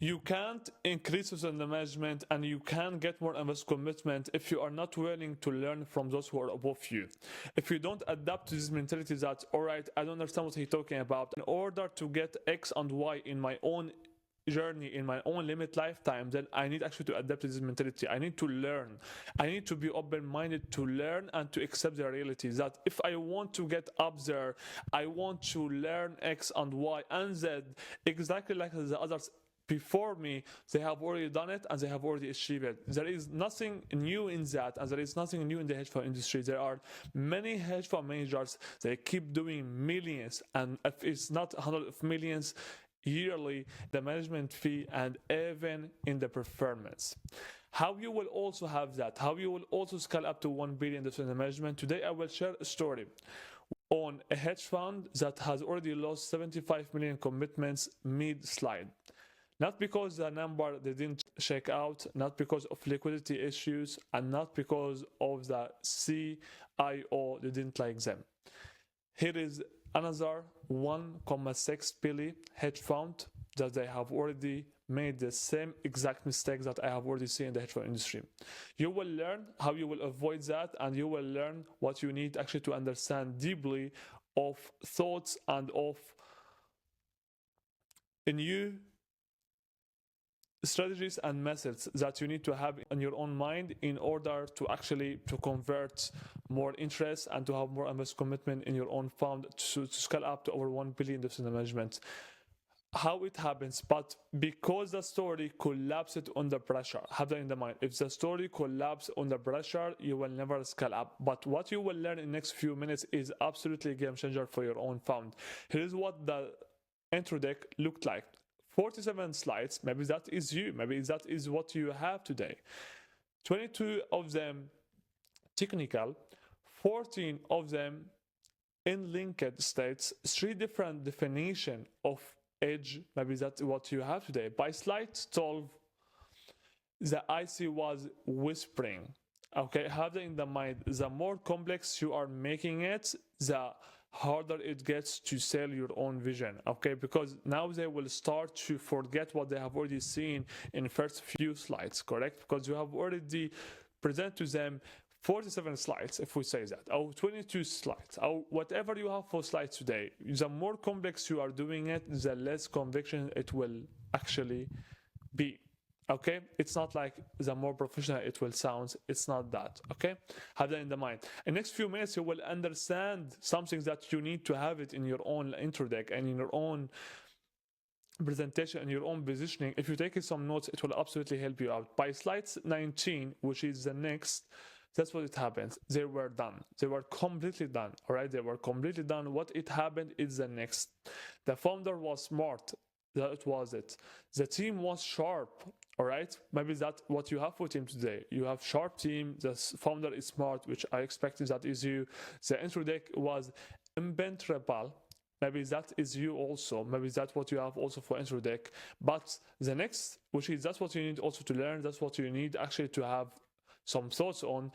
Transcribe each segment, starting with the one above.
You can't increase assets under management and you can't get more investor commitment if you are not willing to learn from those who are above you. If you don't adapt to this mentality that, all right, I don't understand what he's talking about, in order to get X and Y in my own journey, in my own limit lifetime, then I need actually to adapt to this mentality. I need to learn. I need to be open-minded to learn and to accept the reality that if I want to get up there, I want to learn X and Y and Z exactly like the others before me. They have already done it and they have already achieved it. There is nothing new in that, and there is nothing new in the hedge fund industry. There are many hedge fund managers, they keep doing millions, and if it's not hundreds of millions yearly, the management fee and even in the performance. How you will also have that, how you will also scale up to 1 billion in the management. Today I will share a story on a hedge fund that has already lost 75 million commitments mid-slide. Not because the number they didn't shake out, not because of liquidity issues, and not because of the CIO they didn't like them. Here is another 1.6B hedge fund that they have already made the same exact mistakes that I have already seen in the hedge fund industry. You will learn how you will avoid that, and you will learn what you need actually to understand deeply of thoughts and of new strategies and methods that you need to have in your own mind in order to actually to convert more interest and to have more investor commitment in your own fund to scale up to over 1 billion in management. How it happens, but because the story collapsed under pressure, have that in the mind. If the story collapses under pressure, you will never scale up. But what you will learn in the next few minutes is absolutely a game changer for your own fund. Here's what the intro deck looked like. 47 slides, maybe that is you, maybe that is what you have today. 22 of them technical, 14 of them in linked states, 3 different definitions of edge, maybe that's what you have today. By slide 12, the IC was whispering. Okay, have that in the mind. The more complex you are making it, the harder it gets to sell your own vision. Okay, because now they will start to forget what they have already seen in the first few slides, correct? Because you have already presented to them 47 slides, if we say that, or 22 slides, or whatever you have for slides today. The more complex you are doing it, the less conviction it will actually be. Okay, it's not like the more professional it will sound. It's not that. Okay, have that in the mind. In the next few minutes, you will understand something that you need to have it in your own intro deck and in your own presentation and your own positioning. If you take some notes, it will absolutely help you out. By slide 19, which is the next, that's what it happens. They were done. They were completely done. All right, they were completely done. What it happened is the next. The founder was smart. That was it. The team was sharp. All right, maybe that's what you have for team today. You have sharp team. The founder is smart, which I expected that is you. The intro deck was impenetrable. Maybe that is you also. Maybe that's what you have also for intro deck. But the next, which is that's what you need also to learn. That's what you need actually to have some thoughts on.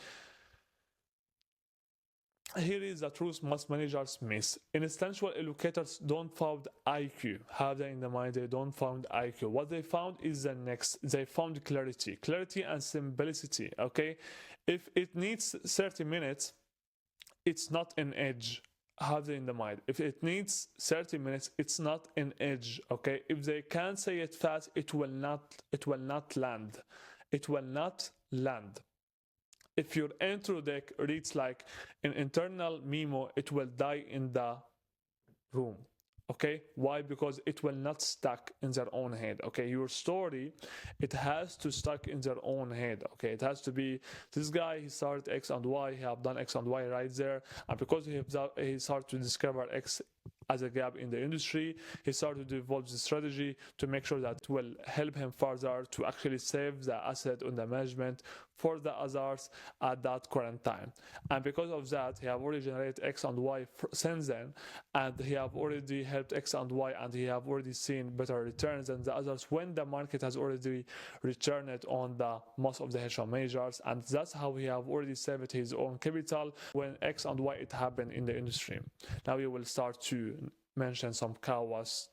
Here is the truth most managers miss. Instinctual allocators don't found IQ. Have that in the mind, they don't found IQ. What they found is the next. They found clarity. Clarity and simplicity, okay? If it needs 30 minutes, it's not an edge. Have that in the mind. If it needs 30 minutes, it's not an edge, okay? If they can't say it fast, it will not land. It will not land. If your intro deck reads like an internal memo, it will die in the room. Okay, why? Because it will not stuck in their own head. Okay, your story, it has to stuck in their own head. Okay, it has to be this guy, he started X and Y, he have done X and Y right there, and because he started to discover X as a gap in the industry, he started to evolve the strategy to make sure that it will help him further to actually save the asset under management for the others at that current time. And because of that, he have already generated X and Y since then, and he have already helped X and Y, and he have already seen better returns than the others when the market has already returned on the most of the hedge fund managers. And that's how he have already saved his own capital when X and Y it happened in the industry. Now we will start to mention some kawas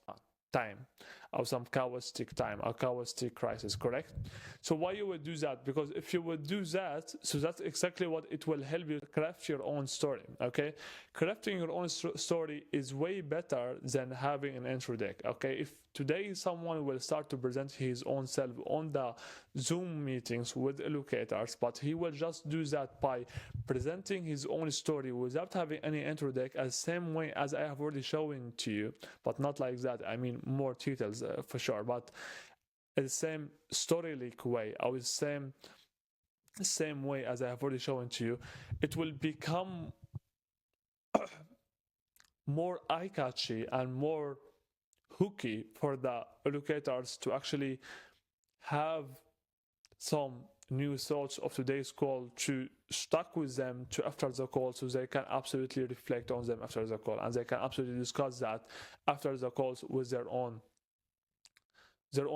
time. or some chaotic time or chaotic crisis, correct? So why you would do that? Because if you would do that, so that's exactly what it will help you craft your own story. Okay, crafting your own story is way better than having an intro deck. Okay, if today someone will start to present his own self on the Zoom meetings with allocators, but he will just do that by presenting his own story without having any intro deck, as same way as I have already shown to you, but not like that. I mean more details for sure, but the same story-like way, or the same way as I have already shown to you, it will become more eye-catchy and more hooky for the allocators to actually have some new thoughts of today's call to stuck with them to after the call, so they can absolutely reflect on them after the call, and they can absolutely discuss that after the calls with their own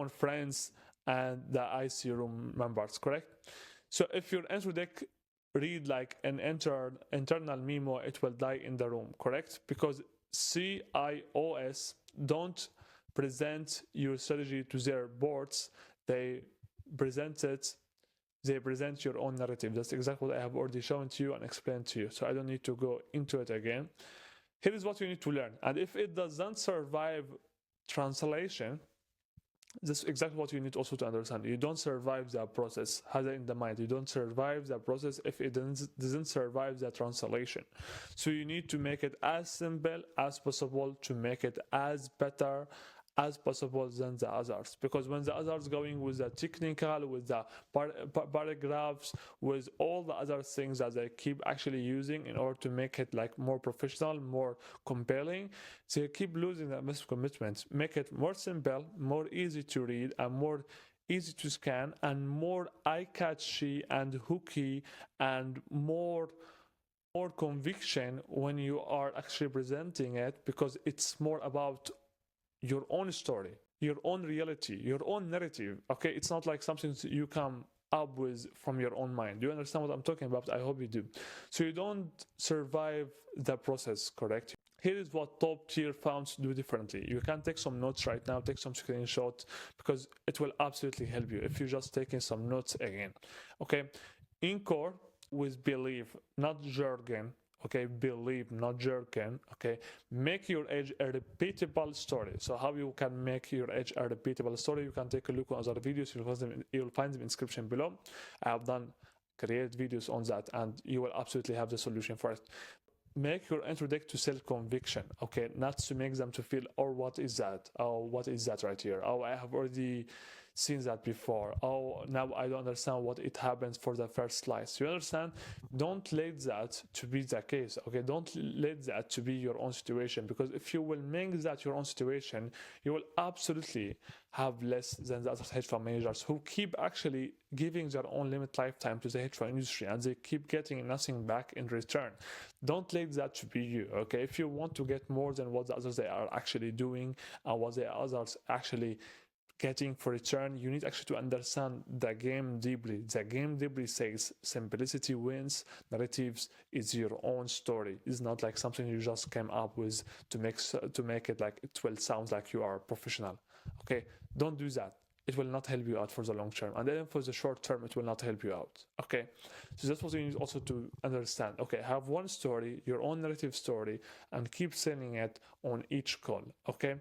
friends and the IC room members, correct? So if your intro deck read like an internal memo, it will die in the room, correct? Because CIOs don't present your strategy to their boards, they present your own narrative. That's exactly what I have already shown to you and explained to you, so I don't need to go into it again. Here is what you need to learn, and if it doesn't survive translation, this is exactly what you need also to understand. You don't survive the process. Have that in the mind. You don't survive the process if it doesn't survive the translation. So you need to make it as simple as possible, to make it as better as possible than the others, because when the others going with the technical, with the paragraphs, with all the other things that they keep actually using in order to make it like more professional, more compelling, they keep losing that massive commitment. Make it more simple, more easy to read, and more easy to scan, and more eye-catchy and hooky, and more conviction when you are actually presenting it, because it's more about your own story, your own reality, your own narrative. Okay, it's not like something you come up with from your own mind. Do you understand what I'm talking about? I hope you do. So you don't survive the process, correct? Here is what top tier founds do differently. You can take some notes right now, take some screenshots, because it will absolutely help you if you're just taking some notes again. Okay, in core with belief, not jargon. Okay, believe, not jargon. Okay, make your edge a repeatable story. So how you can make your edge a repeatable story, you can take a look on other videos. You'll find them in the description below. I have done create videos on that, and you will absolutely have the solution for it. Make your intro deck to sell conviction, okay, not to make them to feel, oh, what is that? Oh, what is that right here? Oh, I have already seen that before. Oh, now I don't understand what it happens for the first slice. You understand? Don't let that to be the case, okay? Don't let that to be your own situation, because if you will make that your own situation, you will absolutely have less than the other hedge fund managers who keep actually giving their own limit lifetime to the hedge fund industry, and they keep getting nothing back in return. Don't let that to be you, okay? If you want to get more than what the others they are actually doing and what the others actually getting for return, you need actually to understand the game deeply. The game deeply says simplicity wins, narratives is your own story. It's not like something you just came up with to make it like it will sound like you are professional. Okay, don't do that. It will not help you out for the long term, and then for the short term it will not help you out. Okay, so that's what you need also to understand. Okay, have one story, your own narrative story, and keep selling it on each call. Okay,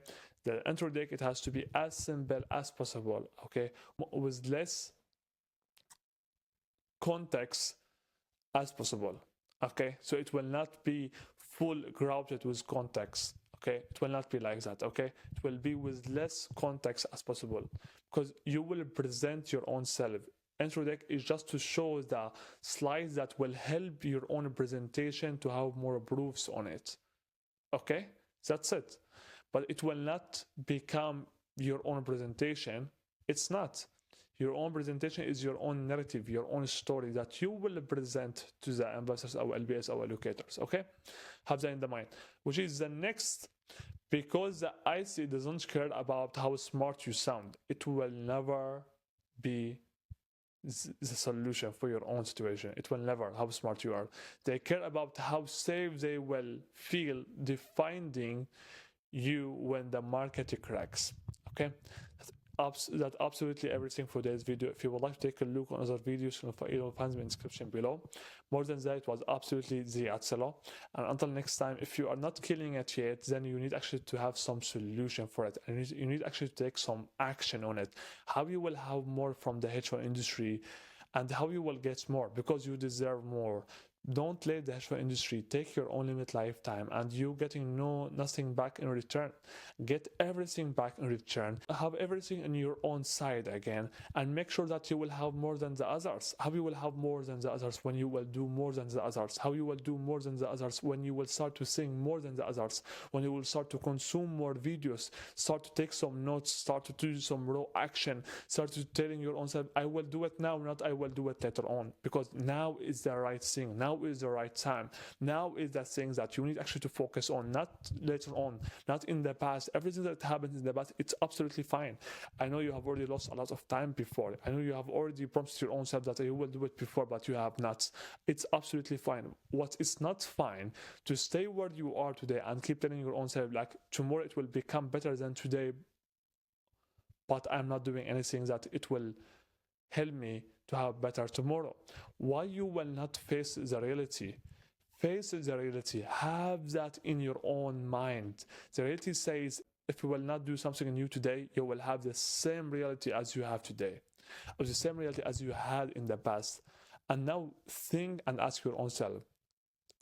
the intro deck, it has to be as simple as possible, okay, with less context as possible. Okay, so it will not be full grounded with context. Okay, it will not be like that. Okay, it will be with less context as possible, because you will present your own self. Intro deck is just to show the slides that will help your own presentation to have more proofs on it. Okay, that's it. But it will not become your own presentation. It's not. Your own presentation is your own narrative, your own story that you will present to the investors or LBS or allocators. Okay, have that in the mind. Which is the next, because the IC doesn't care about how smart you sound. It will never be the solution for your own situation. It will never how smart you are. They care about how safe they will feel defending you when the market cracks. Okay, that's absolutely everything for today's video. If you would like to take a look on other videos, you'll find them in the description below. More than that, it was absolutely the Atzelo. And until next time, if you are not killing it yet, then you need actually to have some solution for it, and you need actually to take some action on it. How you will have more from the hedge fund industry, and how you will get more, because you deserve more. Don't let the hedge fund industry take your own limit lifetime and you getting nothing back in return. Get everything back in return. Have everything in your own side again, and make sure that you will have more than the others. How you will have more than the others? When you will do more than the others. How you will do more than the others? When you will start to think more than the others. When you will start to consume more videos, start to take some notes, start to do some raw action, start to telling your own self, I will do it now, not I will do it later on, because now is the right thing. Now is the right time. Now is the thing that you need actually to focus on, not later on, not in the past. Everything that happened in the past, it's absolutely fine. I know you have already lost a lot of time before. I know you have already promised your own self that you will do it before, but you have not. It's absolutely fine. What is not fine, to stay where you are today and keep telling your own self like tomorrow it will become better than today, but I'm not doing anything that it will help me to have better tomorrow. Why you will not face the reality? Face the reality. Have that in your own mind. The reality says if you will not do something new today, you will have the same reality as you have today, or the same reality as you had in the past. And now think and ask your own self,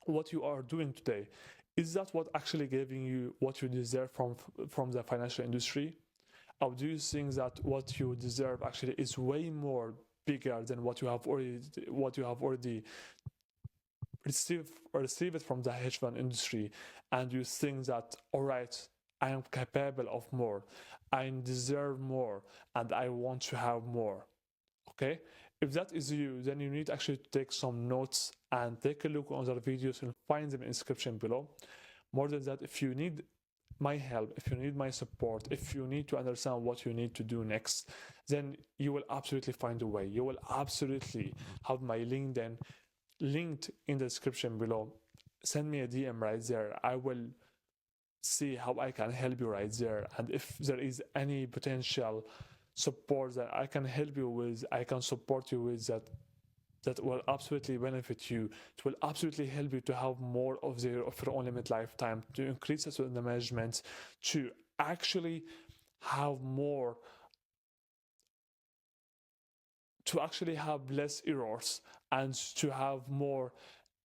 what you are doing today, is that what actually giving you what you deserve from the financial industry? Or do you think that what you deserve actually is way more bigger than what you have already received from the hedge fund industry, and you think that, all right, I am capable of more, I deserve more, and I want to have more? Okay, if that is you, then you need actually to take some notes and take a look on other videos and find them in the description below. More than that, if you need my help, if you need my support, if you need to understand what you need to do next, then you will absolutely find a way. You will absolutely have my LinkedIn linked in the description below. Send me a DM right there. I will see how I can help you right there, and if there is any potential support that I can help you with, I can support you with, that will absolutely benefit you. It will absolutely help you to have more of your own limit lifetime, to increase the management, to actually have more, to actually have less errors, and to have more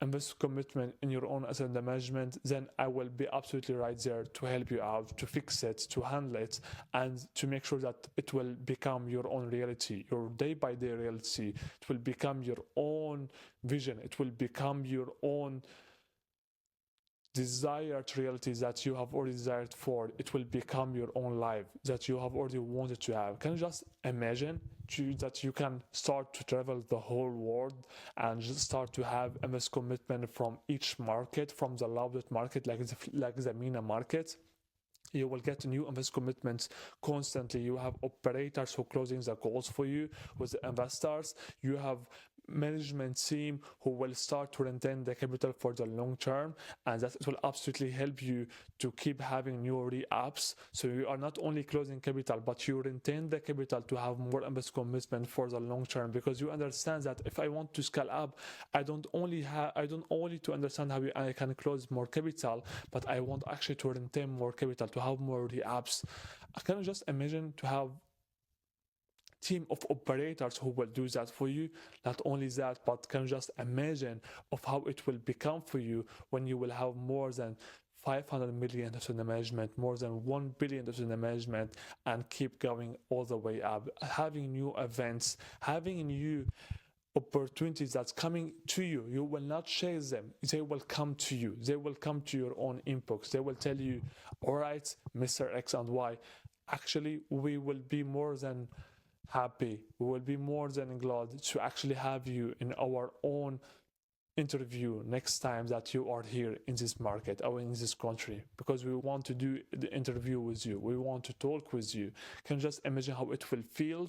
invest commitment in your own asset management. Then I will be absolutely right there to help you out, to fix it, to handle it, and to make sure that it will become your own reality, your day-by-day reality. It will become your own vision. It will become your own desired reality that you have already desired for. It will become your own life that you have already wanted to have. Can you just imagine that you can start to travel the whole world and just start to have MS commitment from each market, from the largest market like the MENA market? You will get new invest commitments constantly. You have operators who are closing the calls for you with the investors. You have management team who will start to retain the capital for the long term, and that will absolutely help you to keep having new re-ups. So you are not only closing capital, but you retain the capital to have more invest commitment for the long term, because you understand that if I want to scale up, I don't only to understand how I can close more capital, but I want actually to retain more capital, to have more re-ups. I can just imagine to have team of operators who will do that for you. Not only that, but can just imagine of how it will become for you when you will have more than 500 million of the management, more than 1 billion of the management, and keep going all the way up, having new events, having new opportunities that's coming to you. You will not chase them. They will come to you. They will come to your own inbox. They will tell you, all right, Mr. X and Y, actually we will be more than happy, we will be more than glad to actually have you in our own interview next time that you are here in this market or in this country, because we want to do the interview with you, we want to talk with you. Can you just imagine how it will feel?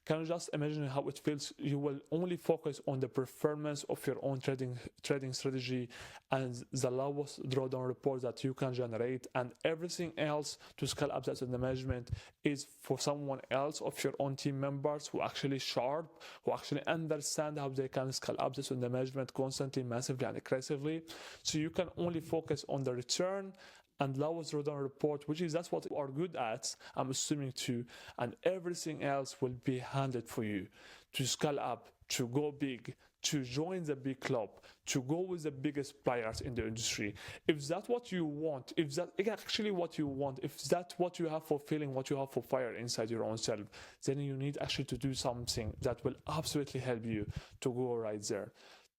Can you just imagine how it feels? You will only focus on the performance of your own trading strategy and the lowest drawdown report that you can generate, and everything else to scale up that in the management is for someone else of your own team members who actually sharp, who actually understand how they can scale up this in the management constantly, massively, and aggressively. So you can only focus on the return and lowest drawdown report, which is that's what you are good at, I'm assuming too, and everything else will be handled for you to scale up, to go big, to join the big club, to go with the biggest players in the industry. If that's what you want, if that's actually what you want, if that's what you have for feeling, what you have for fire inside your own self, then you need actually to do something that will absolutely help you to go right there.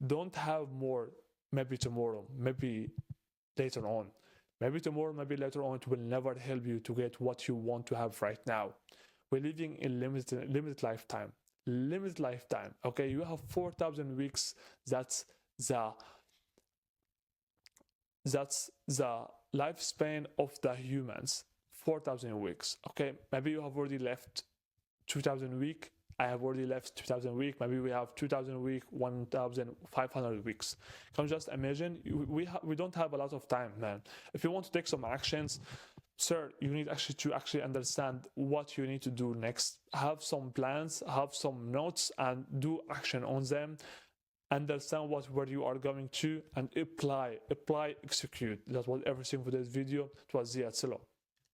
Don't have more, maybe tomorrow, maybe later on. Maybe tomorrow, maybe later on, it will never help you to get what you want to have right now. We're living in limited lifetime. Limited lifetime. Okay, you have 4,000 weeks. That's the lifespan of the humans. 4,000 weeks. Okay, maybe you have already left 2,000 weeks. I have already left 2,000 weeks. Maybe we have 2,000 weeks, 1,500 weeks. Can you just imagine? We don't have a lot of time, man. If you want to take some actions, sir, you need to actually understand what you need to do next. Have some plans, have some notes, and do action on them. Understand where you are going to, and apply, execute. That was everything for this video. It was Ziad Silo.